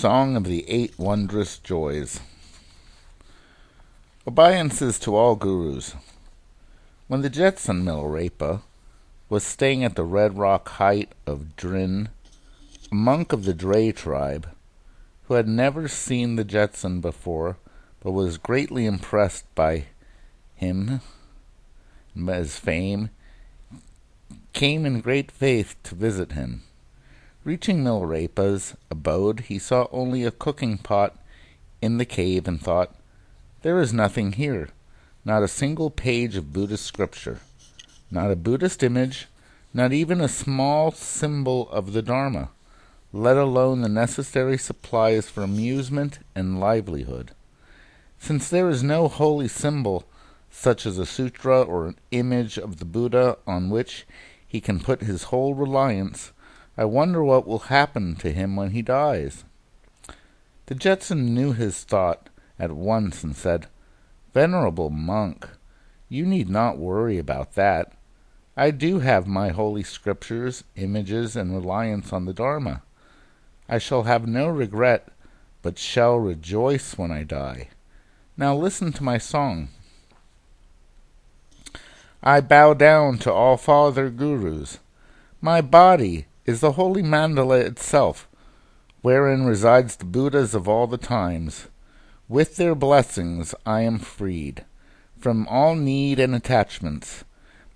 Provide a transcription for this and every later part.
Song of the Eight Wondrous Joys. Obeisances to all gurus. When the Jetson Milarepa was staying at the Red Rock height of Drin, a monk of the Dre tribe, who had never seen the Jetson before, but was greatly impressed by him and by his fame, came in great faith to visit him. Reaching Milarepa's abode, he saw only a cooking pot in the cave and thought, "There is nothing here, not a single page of Buddhist scripture, not a Buddhist image, not even a small symbol of the Dharma, let alone the necessary supplies for amusement and livelihood. Since there is no holy symbol, such as a sutra or an image of the Buddha on which he can put his whole reliance, I wonder what will happen to him when he dies." The Jetson knew his thought at once and said, "Venerable monk, you need not worry about that. I do have my holy scriptures, images, and reliance on the Dharma. I shall have no regret, but shall rejoice when I die. Now listen to my song. I bow down to all father gurus. My body is the holy mandala itself, wherein resides the Buddhas of all the times. With their blessings I am freed from all need and attachments.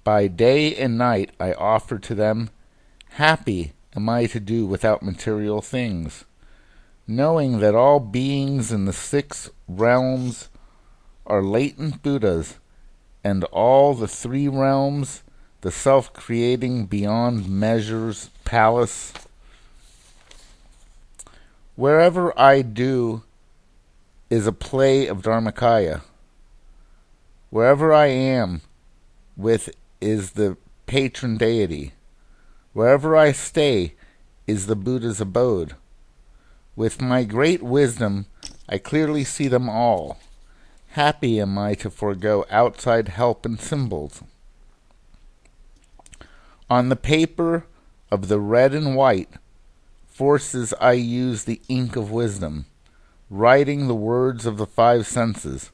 By day and night I offer to them. Happy am I to do without material things, knowing that all beings in the 6 realms are latent Buddhas, and all the 3 realms, the self-creating beyond measures palace. Wherever I do is a play of Dharmakaya. Wherever I am with is the patron deity. Wherever I stay is the Buddha's abode. With my great wisdom I clearly see them all. Happy am I to forego outside help and symbols. On the paper of the red and white forces I use the ink of wisdom, writing the words of the 5 senses.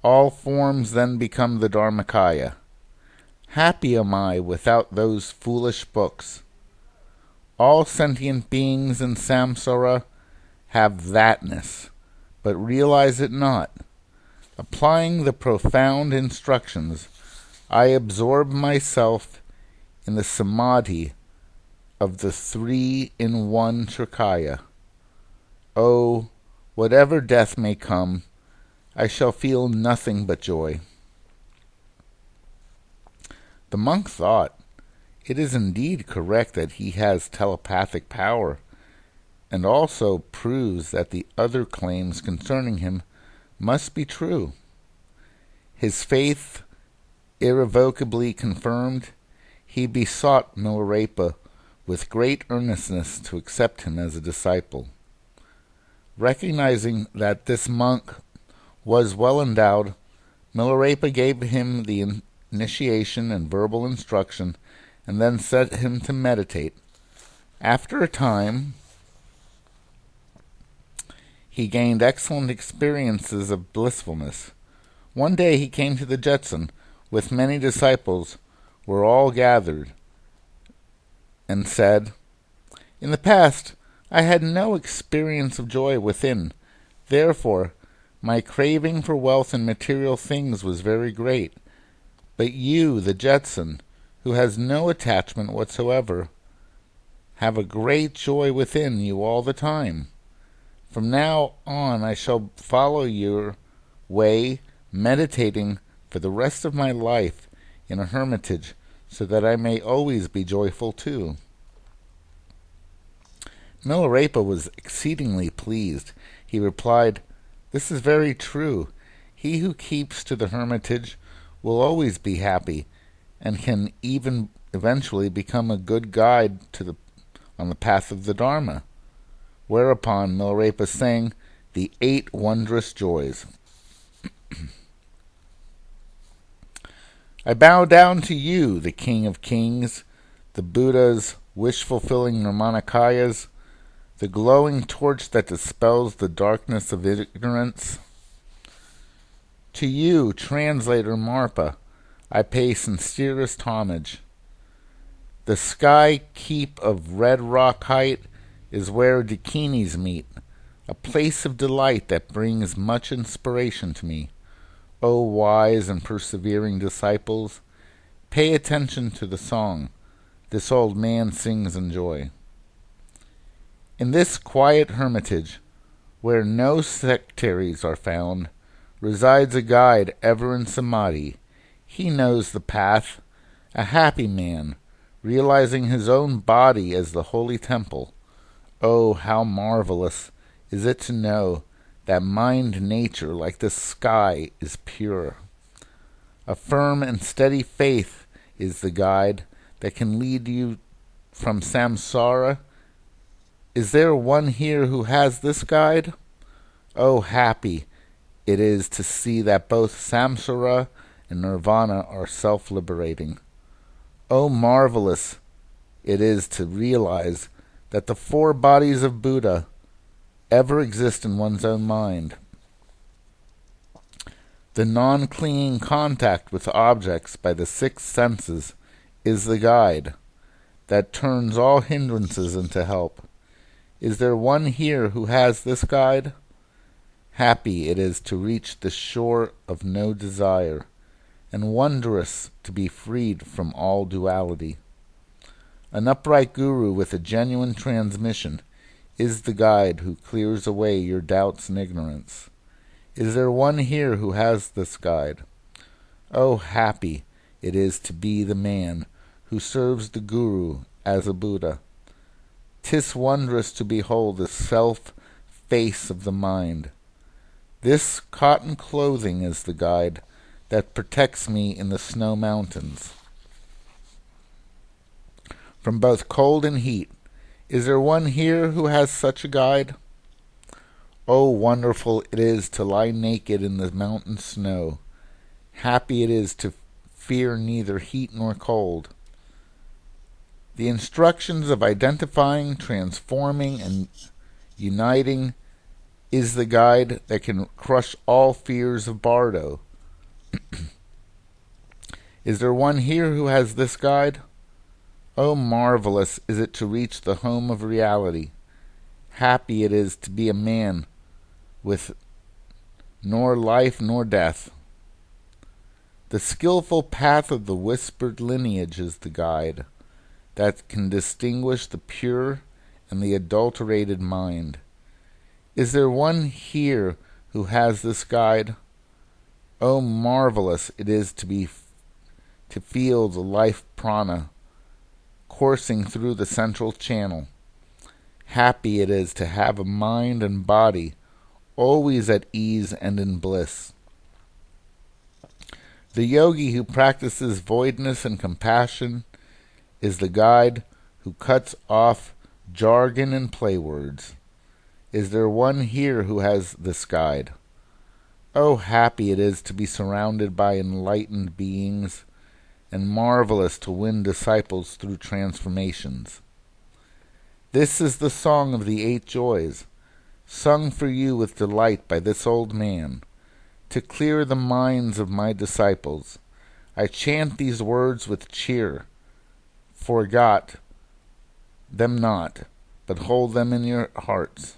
All forms then become the Dharmakaya. Happy am I without those foolish books. All sentient beings in samsara have thatness, but realize it not. Applying the profound instructions, I absorb myself in the samadhi of the 3-in-1 Trikaya. Oh, whatever death may come, I shall feel nothing but joy." The monk thought, it is indeed correct that he has telepathic power, and also proves that the other claims concerning him must be true. His faith irrevocably confirmed, he besought Milarepa with great earnestness to accept him as a disciple. Recognizing that this monk was well endowed, Milarepa gave him the initiation and verbal instruction, and then set him to meditate. After a time, he gained excellent experiences of blissfulness. One day he came to the Jetson with many disciples, were all gathered, and said, "In the past I had no experience of joy within. Therefore my craving for wealth and material things was very great. But you, the Jetson, who has no attachment whatsoever, have a great joy within you all the time. From now on I shall follow your way, meditating for the rest of my life in a hermitage, so that I may always be joyful too." Milarepa was exceedingly pleased. He replied, "This is very true. He who keeps to the hermitage will always be happy, and can even eventually become a good guide on the path of the Dharma." Whereupon Milarepa sang the 8 wondrous joys. I bow down to you, the King of Kings, the Buddhas, wish-fulfilling Nirmanakayas. the glowing torch that dispels the darkness of ignorance. To you, translator Marpa, I pay sincerest homage. The sky keep of red rock height is where dakinis meet, a place of delight that brings much inspiration to me. O wise and persevering disciples, pay attention to the song this old man sings in joy. In this quiet hermitage, where no sectaries are found, resides a guide ever in samadhi. He knows the path, a happy man, realizing his own body as the holy temple. Oh, how marvelous is it to know that mind nature, like the sky, is pure. A firm and steady faith is the guide that can lead you from samsara. Is there one here who has this guide? Oh, happy it is to see that both samsara and nirvana are self-liberating. Oh, marvelous it is to realize that the four bodies of Buddha ever exist in one's own mind. The non-clinging contact with objects by the six senses is the guide that turns all hindrances into help. Is there one here who has this guide? Happy it is to reach the shore of no desire, and wondrous to be freed from all duality. An upright guru with a genuine transmission is the guide who clears away your doubts and ignorance. Is there one here who has this guide? Oh, happy it is to be the man who serves the guru as a Buddha. 'Tis wondrous to behold the self-face of the mind. This cotton clothing is the guide that protects me in the snow mountains from both cold and heat. Is there one here who has such a guide? Oh, wonderful it is to lie naked in the mountain snow. Happy it is to fear neither heat nor cold. The instructions of identifying, transforming, and uniting is the guide that can crush all fears of bardo. Is there one here who has this guide? Oh, marvelous is it to reach the home of reality. Happy it is to be a man with nor life nor death. The skillful path of the whispered lineage is the guide that can distinguish the pure and the adulterated mind. Is there one here who has this guide? Oh, marvelous it is to feel the life prana coursing through the central channel. Happy it is to have a mind and body always at ease and in bliss. The yogi who practices voidness and compassion is the guide who cuts off jargon and play words. Is there one here who has this guide? Oh, happy it is to be surrounded by enlightened beings, and marvelous to win disciples through transformations. This is the song of the 8 joys, sung for you with delight by this old man. To clear the minds of my disciples, I chant these words with cheer. Forgot them not, but hold them in your hearts.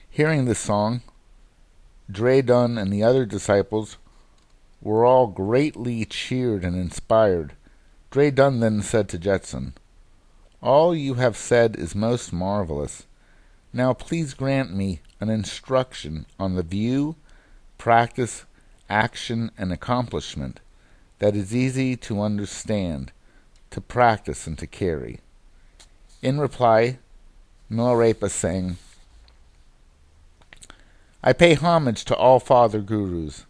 Hearing this song, Dre Dun and the other disciples were all greatly cheered and inspired. Dre Dun then said to Jetson, "All you have said is most marvelous. Now please grant me an instruction on the view, practice, action, and accomplishment that is easy to understand, to practice, and to carry." In reply, Milarepa sang, I pay homage to all Father Gurus.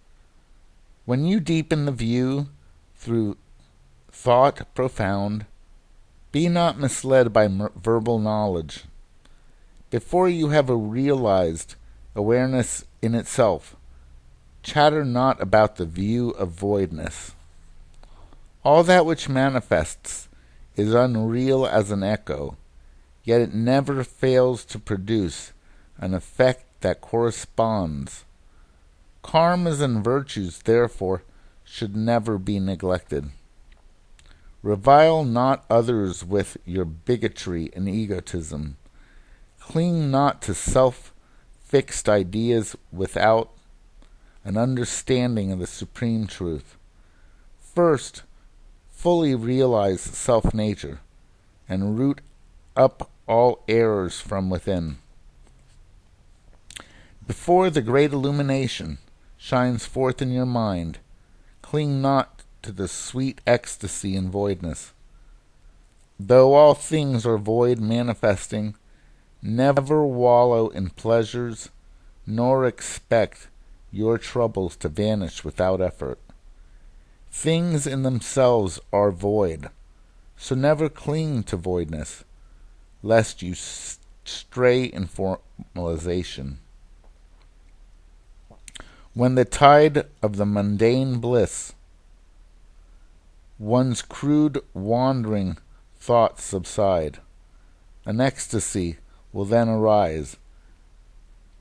When you deepen the view through thought profound, be not misled by verbal knowledge. Before you have a realized awareness in itself, chatter not about the view of voidness. All that which manifests is unreal as an echo, yet it never fails to produce an effect that corresponds. Karmas and virtues, therefore, should never be neglected. Revile not others with your bigotry and egotism. Cling not to self-fixed ideas without an understanding of the supreme truth. First, fully realize self-nature and root up all errors from within. Before the great illumination shines forth in your mind, cling not to the sweet ecstasy and voidness. Though all things are void manifesting, never wallow in pleasures, nor expect your troubles to vanish without effort. Things in themselves are void, so never cling to voidness, lest you stray in formalization. When the tide of the mundane bliss, one's crude wandering thoughts subside, an ecstasy will then arise,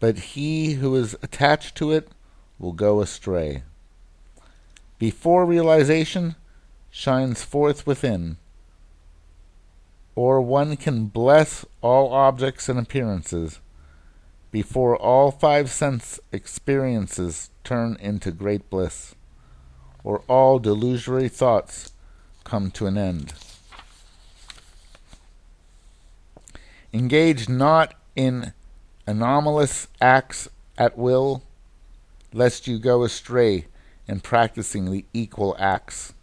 but he who is attached to it will go astray. Before realization shines forth within, or one can bless all objects and appearances, before all five sense experiences turn into great bliss, or all delusory thoughts come to an end. Engage not in anomalous acts at will, lest you go astray in practicing the equal acts.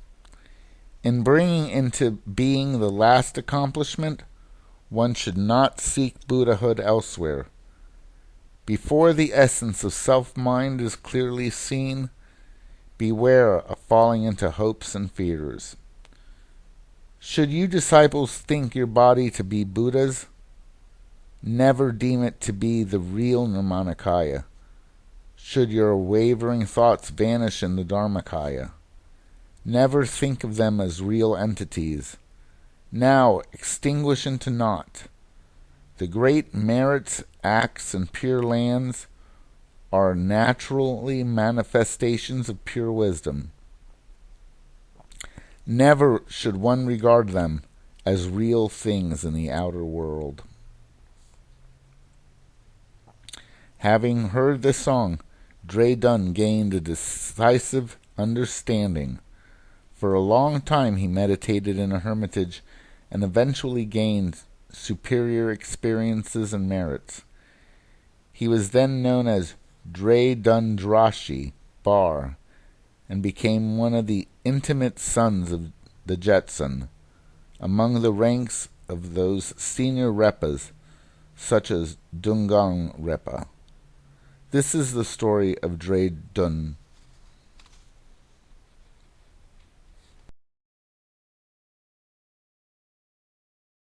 In bringing into being the last accomplishment, one should not seek Buddhahood elsewhere. Before the essence of self-mind is clearly seen, beware of falling into hopes and fears. Should you disciples think your body to be Buddha's, never deem it to be the real Nirmanakaya. Should your wavering thoughts vanish in the Dharmakaya, never think of them as real entities. Now extinguish into naught. The great merits, acts, and pure lands are naturally manifestations of pure wisdom. Never should one regard them as real things in the outer world. Having heard this song, Dre Dun gained a decisive understanding. For a long time he meditated in a hermitage and eventually gained superior experiences and merits. He was then known as Dre Dun Drashi Bar and became one of the intimate sons of the Jetsun, among the ranks of those senior Repas, such as Dungang Repa. This is the story of Dre Dun